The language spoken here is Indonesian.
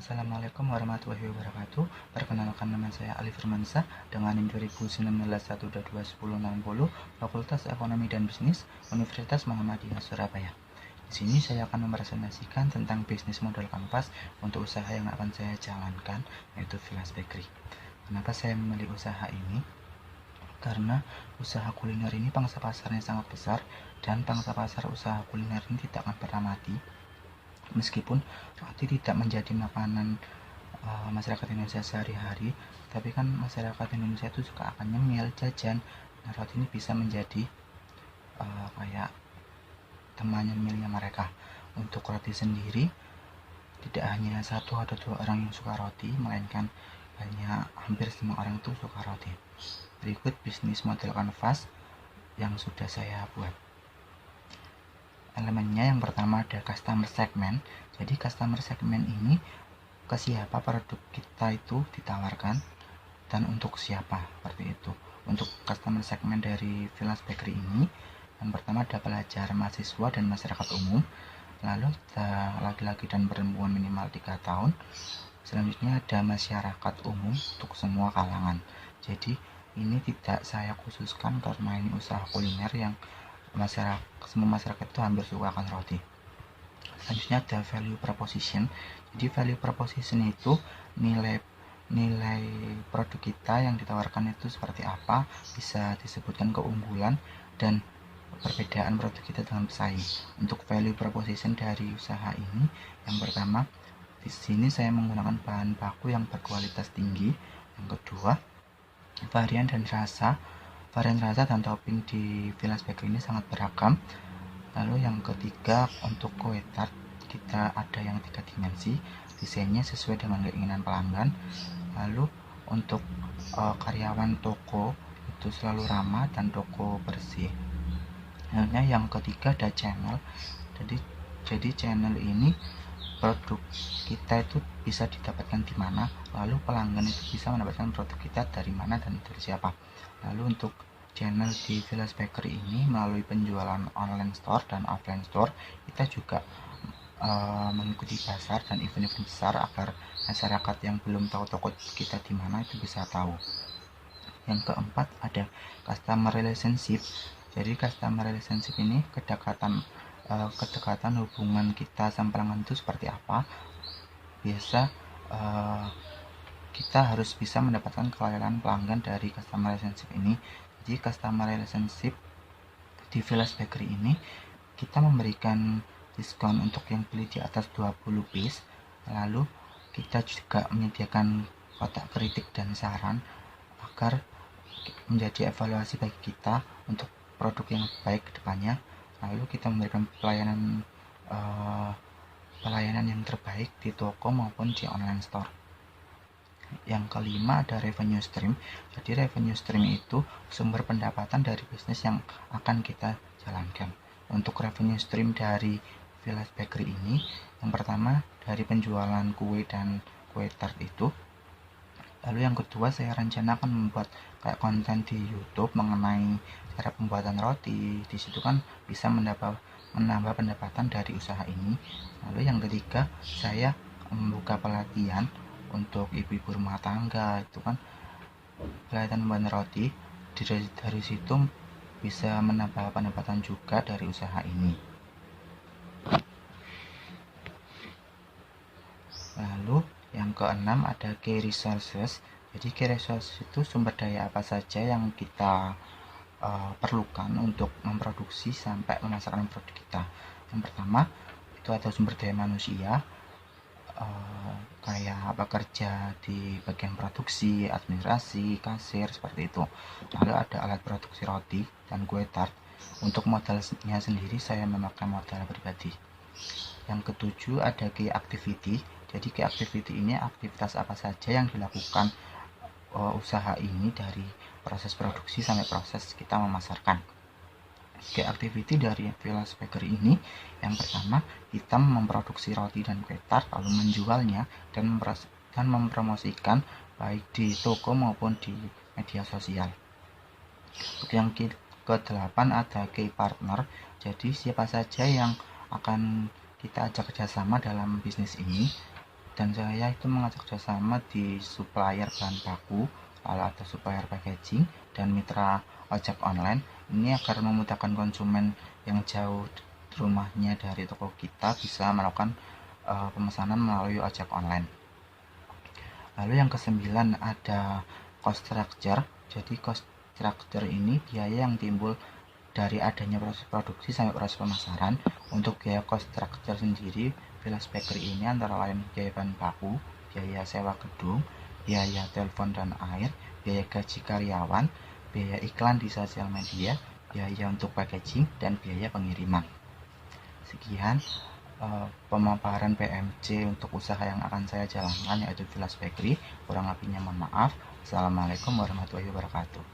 Assalamualaikum warahmatullahi wabarakatuh. Perkenalkan, nama saya Ali Firmansyah dengan NIM 2019 Fakultas Ekonomi dan Bisnis Universitas Muhammadiyah Surabaya. Di sini saya akan mempresentasikan tentang bisnis model kanvas untuk usaha yang akan saya jalankan, yaitu Vilas Bakery. Kenapa saya memilih usaha ini? Karena usaha kuliner ini pangsa pasarnya sangat besar dan pangsa pasar usaha kuliner ini tidak akan pernah mati. Meskipun roti tidak menjadi makanan masyarakat Indonesia sehari-hari, tapi kan masyarakat Indonesia itu juga akan nyemil, jajan. Nah, roti ini bisa menjadi kayak teman nyemilnya mereka. Untuk roti sendiri, tidak hanya satu atau dua orang yang suka roti, melainkan hampir semua orang itu suka roti. Berikut bisnis model kanvas yang sudah saya buat. Elemennya yang pertama ada customer segment. Jadi customer segment ini ke siapa produk kita itu ditawarkan dan untuk siapa, seperti itu. Untuk customer segment dari Vilas Bakery ini, yang pertama ada pelajar, mahasiswa, dan masyarakat umum. Lalu ada laki-laki dan perempuan minimal 3 tahun. Selanjutnya ada masyarakat umum untuk semua kalangan. Jadi ini tidak saya khususkan karena ini usaha kuliner yang semua masyarakat itu hampir suka akan roti. Selanjutnya ada value proposition. Jadi value proposition itu nilai produk kita yang ditawarkan itu seperti apa, bisa disebutkan keunggulan dan perbedaan produk kita dengan pesaing. Untuk value proposition dari usaha ini, yang pertama, di sini saya menggunakan bahan baku yang berkualitas tinggi. Yang kedua, varian rasa dan topping di Vilas Bakery ini sangat beragam. Lalu yang ketiga, untuk kue tart kita ada yang 3 dimensi, desainnya sesuai dengan keinginan pelanggan. Lalu untuk karyawan toko itu selalu ramah dan toko bersih. Lalu yang ketiga ada channel. Jadi channel ini produk kita itu bisa didapatkan di mana, lalu pelanggan itu bisa mendapatkan produk kita dari mana dan dari siapa. Lalu untuk channel di Vilas Bakery ini melalui penjualan online store dan offline store, kita juga mengikuti pasar dan event-event besar agar masyarakat yang belum tahu toko kita di mana itu bisa tahu. Yang keempat ada customer relationship. Jadi customer relationship ini kedekatan hubungan kita sama pelanggan itu seperti apa. Biasa kita harus bisa mendapatkan kelayanan pelanggan dari customer relationship ini. Jadi customer relationship di Vilas Bakery ini kita memberikan diskon untuk yang beli di atas 20 piece. Lalu kita juga menyediakan kotak kritik dan saran agar menjadi evaluasi bagi kita untuk produk yang baik ke depannya. Lalu kita memberikan pelayanan yang terbaik di toko maupun di online store. Yang kelima ada revenue stream. Jadi revenue stream itu sumber pendapatan dari bisnis yang akan kita jalankan. Untuk revenue stream dari Vilas Bakery ini, yang pertama dari penjualan kue dan kue tart itu. Lalu yang kedua, saya rencanakan membuat kayak konten di YouTube mengenai cara pembuatan roti. Di situ kan bisa menambah pendapatan dari usaha ini. Lalu yang ketiga, saya membuka pelatihan untuk ibu-ibu rumah tangga. Itu kan pelatihan membuat roti. Dari situ bisa menambah pendapatan juga dari usaha ini. Lalu yang keenam ada key resources. Jadi key resources itu sumber daya apa saja yang kita perlukan untuk memproduksi sampai memasarkan produk kita. Yang pertama itu ada sumber daya manusia, kayak bekerja di bagian produksi, administrasi, kasir, seperti itu. Lalu ada alat produksi roti dan kue tart. Untuk modalnya sendiri saya memakai modal pribadi. Yang ketujuh ada key activity. Jadi key activity ini aktivitas apa saja yang dilakukan usaha ini dari proses produksi sampai proses kita memasarkan. Key activity dari Vilas Bakery ini, yang pertama kita memproduksi roti dan kue tart, lalu menjualnya dan mempromosikan baik di toko maupun di media sosial. Untuk yang ke-8 ada key partner. Jadi siapa saja yang akan kita ajak kerjasama dalam bisnis ini. dan saya itu mengajak kerjasama di supplier bahan baku, lalu ada supplier packaging dan mitra ojek online. Ini agar memudahkan konsumen yang jauh rumahnya dari toko kita bisa melakukan pemesanan melalui ojek online. Lalu yang kesembilan ada cost structure. Jadi cost structure ini biaya yang timbul dari adanya proses produksi sampai proses pemasaran. Untuk biaya cost structure sendiri, Vilas Bakery ini antara lain biaya bahan baku, biaya sewa gedung, biaya telepon dan air, biaya gaji karyawan, biaya iklan di sosial media, biaya untuk packaging, dan biaya pengiriman. Sekian pemaparan PMC untuk usaha yang akan saya jalankan, yaitu Vilas Bakery. Kurang lebihnya mohon maaf. Assalamualaikum warahmatullahi wabarakatuh.